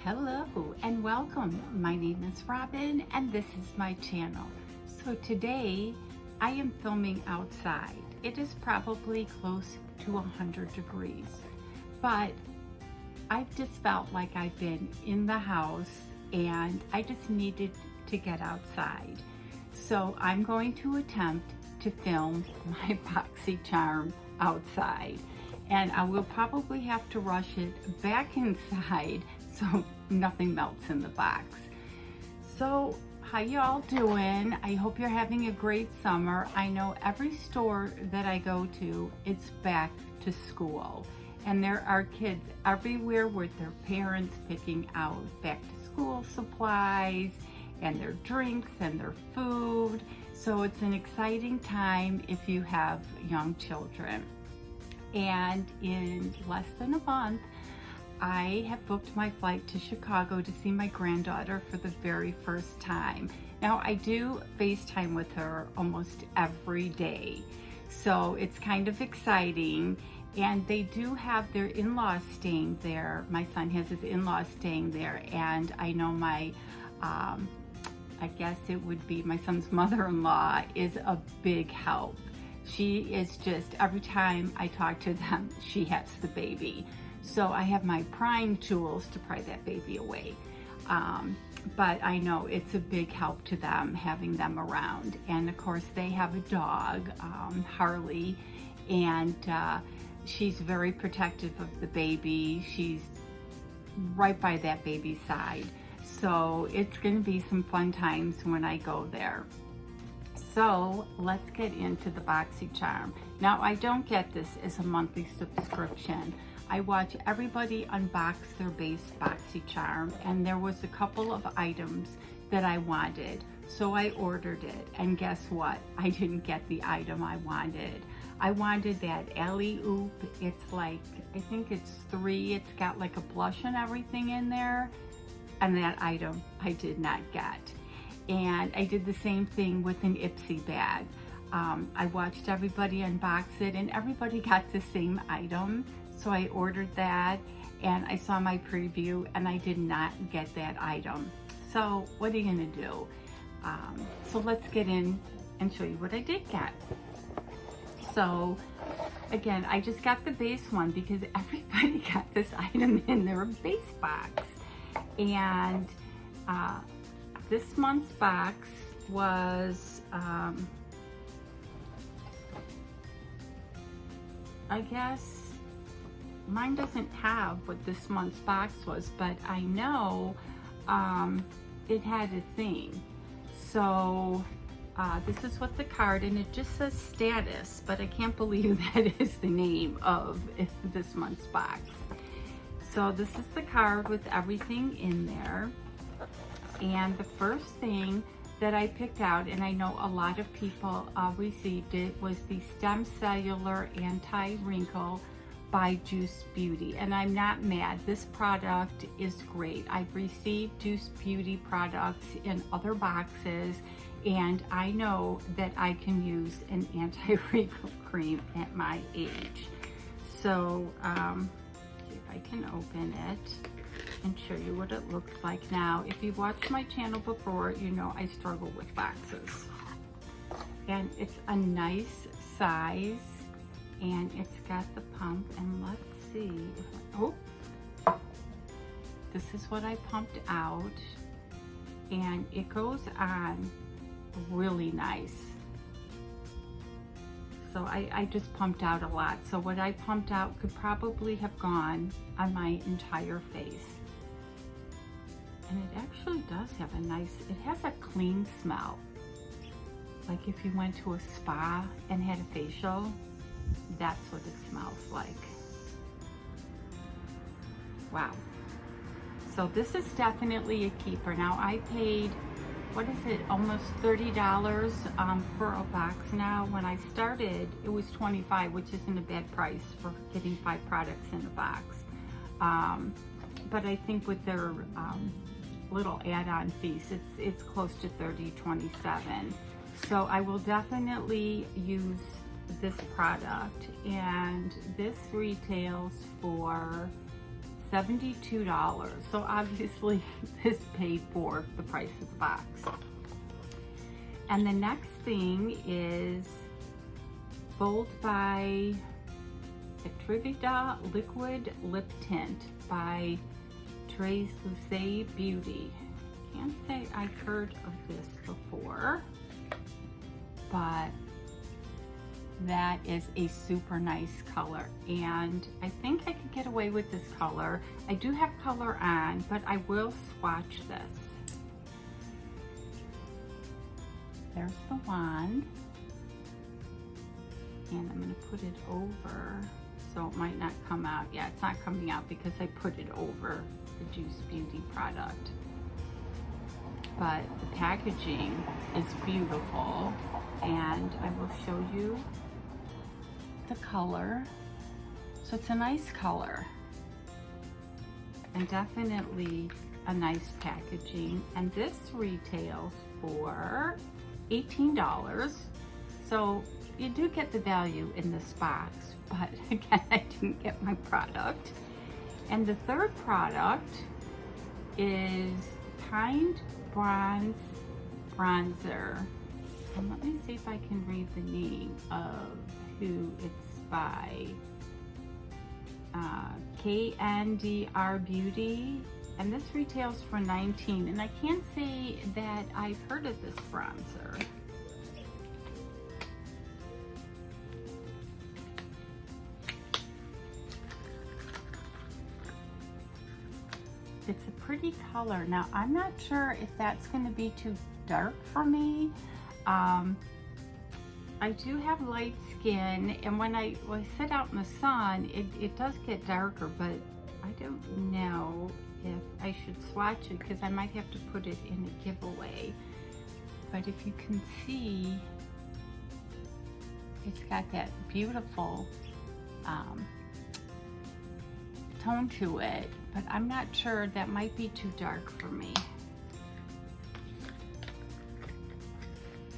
Hello and welcome. My name is Robin and this is my channel. So today I am filming outside. It is probably close to 100 degrees, but I've just felt like I've been in the house and I just needed to get outside. So I'm going to attempt to film my Boxycharm outside, and I will probably have to rush it back inside so nothing melts in the box. So how y'all doing? I hope you're having a great summer. I know every store that I go to, it's back to school, and there are kids everywhere with their parents picking out back to school supplies and their drinks and their food. So it's an exciting time if you have young children. And in less than a month, I have booked my flight to Chicago to see my granddaughter for the very first time. Now, I do FaceTime with her almost every day, so it's kind of exciting. And they do have their in-laws staying there. My son has his in-laws staying there, and I know my I guess it would be my son's mother-in-law is a big help. She is just, every time I talk to them, she has the baby. So I have my prying tools to pry that baby away. But I know it's a big help to them having them around. And of course they have a dog, Harley, and she's very protective of the baby. She's right by that baby's side. So it's gonna be some fun times when I go there. So let's get into the Boxycharm. Now, I don't get this as a monthly subscription. I watch everybody unbox their base Boxycharm, and there was a couple of items that I wanted. So I ordered it, and guess what? I didn't get the item I wanted. I wanted that alley-oop. It's like, I think it's 3. It's got like a blush and everything in there, and that item I did not get. And I did the same thing with an Ipsy bag. I watched everybody unbox it, and everybody got the same item. So I ordered that, and I saw my preview, and I did not get that item. So what are you gonna do? So let's get in and show you what I did get. So again, I just got the base one because everybody got this item in their base box. And this month's box was, I guess, mine doesn't have what this month's box was, but I know it had a theme. So this is what the card, and it just says status, but I can't believe that is the name of this month's box. So this is the card with everything in there. And the first thing that I picked out, and I know a lot of people received it, was the Stem Cellular Anti-Wrinkle by Juice Beauty. And I'm not mad, this product is great. I've received Juice Beauty products in other boxes, and I know that I can use an anti-wrinkle cream at my age. So, see if I can open it and show you what it looks like. Now, if you've watched my channel before, you know I struggle with boxes. And it's a nice size, and it's got the pump, and let's see. Oh, this is what I pumped out, and it goes on really nice. So I just pumped out a lot. So what I pumped out could probably have gone on my entire face. And it actually does have a nice, it has a clean smell. Like if you went to a spa and had a facial, that's what it smells like. Wow. So this is definitely a keeper. Now I paid, what is it, almost $30 for a box now. When I started, it was $25, which isn't a bad price for getting 5 products in a box. But I think with their little add-on fees, it's close to $30, $27. So I will definitely use this product, and this retails for $72. So obviously this paid for the price of the box. And the next thing is Bold by Atrevida Liquid Lip Tint by Trace Luce Beauty. Can't say I've heard of this before, but that is a super nice color, and I think I could get away with this color. I do have color on, but I will swatch this. There's the wand, and I'm going to put it over so it might not come out. Yeah, it's not coming out because I put it over the Juice Beauty product. But the packaging is beautiful, and I will show you the color. So it's a nice color and definitely a nice packaging, and this retails for $18. So you do get the value in this box, but again, I didn't get my product. And the third product is Kind Bronze Bronzer, and let me see if I can read the name of who it's by. KNDR Beauty, and this retails for $19, and I can't say that I've heard of this bronzer. It's a pretty color. Now, I'm not sure if that's going to be too dark for me. I do have light skin, and when I sit out in the sun, it does get darker, but I don't know if I should swatch it because I might have to put it in a giveaway. But if you can see, it's got that beautiful tone to it, but I'm not sure, that might be too dark for me.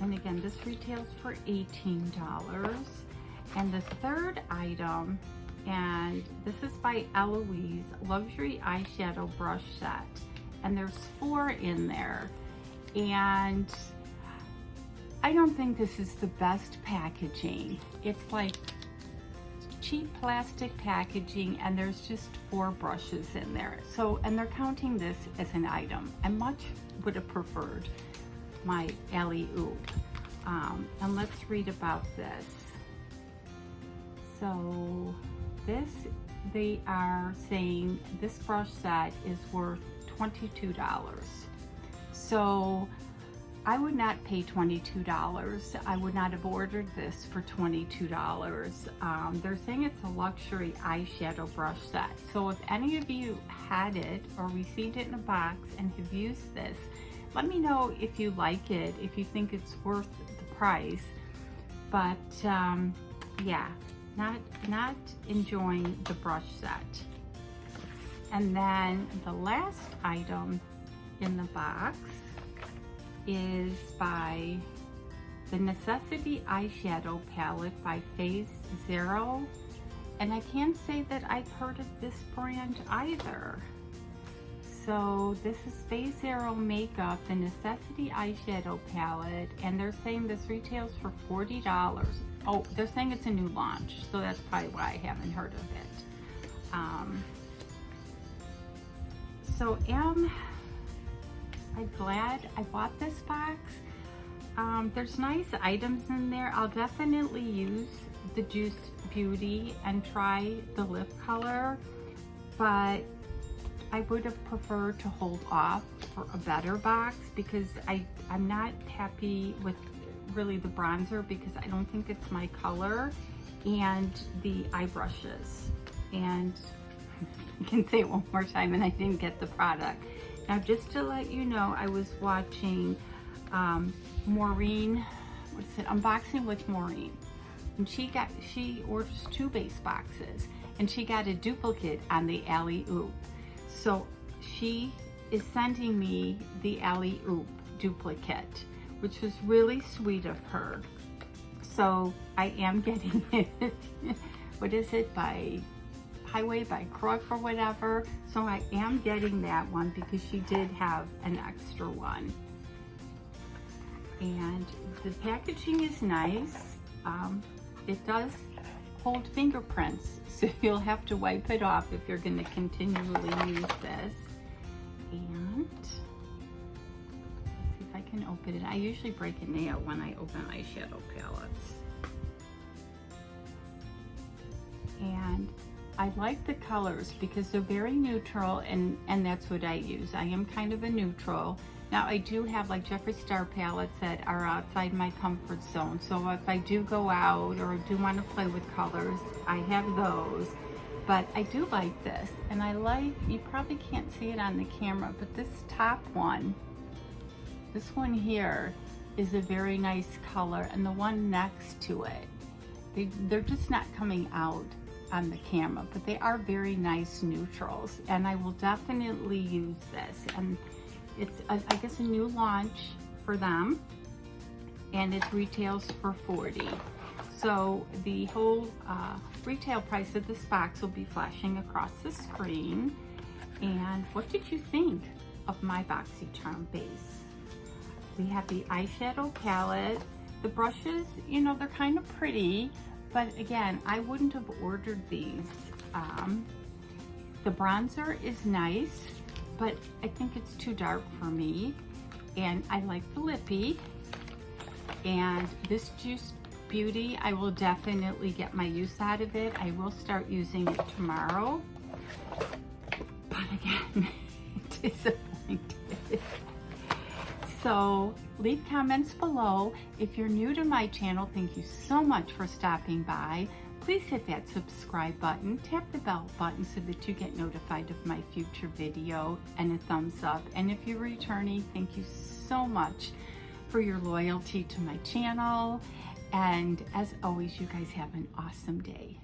And again, this retails for $18. And the third item, and this is by Eloise, Luxury Eyeshadow Brush Set. And there's 4 in there. And I don't think this is the best packaging. It's like cheap plastic packaging, and there's just 4 brushes in there. So, and they're counting this as an item. I much would have preferred my alley-oop. And let's read about this. So this, they are saying this brush set is worth $22. So I would not pay $22. I would not have ordered this for $22. They're saying it's a luxury eyeshadow brush set. So if any of you had it or received it in a box and have used this, let me know if you like it, if you think it's worth the price. But yeah, not enjoying the brush set. And then the last item in the box is by the Necessity Eyeshadow Palette by Phase Zero. And I can't say that I've heard of this brand either. So this is Phase Zero Makeup, the Necessity Eyeshadow Palette, and they're saying this retails for $40. Oh, they're saying it's a new launch, so that's probably why I haven't heard of it. So I'm glad I bought this box. There's nice items in there. I'll definitely use the Juice Beauty and try the lip color, but I would have preferred to hold off for a better box because I'm not happy with really the bronzer because I don't think it's my color, and the eye brushes. And I can say it one more time, and I didn't get the product. Now, just to let you know, I was watching Maureen, what's it, Unboxing with Maureen, and she orders 2 base boxes, and she got a duplicate on the alley-oop. So she is sending me the alley-oop duplicate, which was really sweet of her. So I am getting it. What is it, by highway by crook or whatever. So I am getting that one because she did have an extra one. And the packaging is nice. It does hold fingerprints, so you'll have to wipe it off if you're going to continually use this. And let's see if I can open it. I usually break a nail when I open eyeshadow palettes. And I like the colors because they're very neutral, and that's what I use. I am kind of a neutral. Now I do have like Jeffree Star palettes that are outside my comfort zone. So if I do go out or do want to play with colors, I have those. But I do like this, and I like, you probably can't see it on the camera, but this top one, this one here is a very nice color, and the one next to it, they're just not coming out on the camera, but they are very nice neutrals, and I will definitely use this. And it's, I guess, a new launch for them, and it retails for $40. So the whole retail price of this box will be flashing across the screen. And what did you think of my Boxycharm base? We have the eyeshadow palette. The brushes, you know, they're kind of pretty, but again, I wouldn't have ordered these. The bronzer is nice, but I think it's too dark for me. And I like the lippy. And this Juice Beauty, I will definitely get my use out of it. I will start using it tomorrow. But again, disappointed. So leave comments below. If you're new to my channel, thank you so much for stopping by. Please hit that subscribe button, tap the bell button so that you get notified of my future video, and a thumbs up. And if you're returning, thank you so much for your loyalty to my channel. And as always, you guys have an awesome day.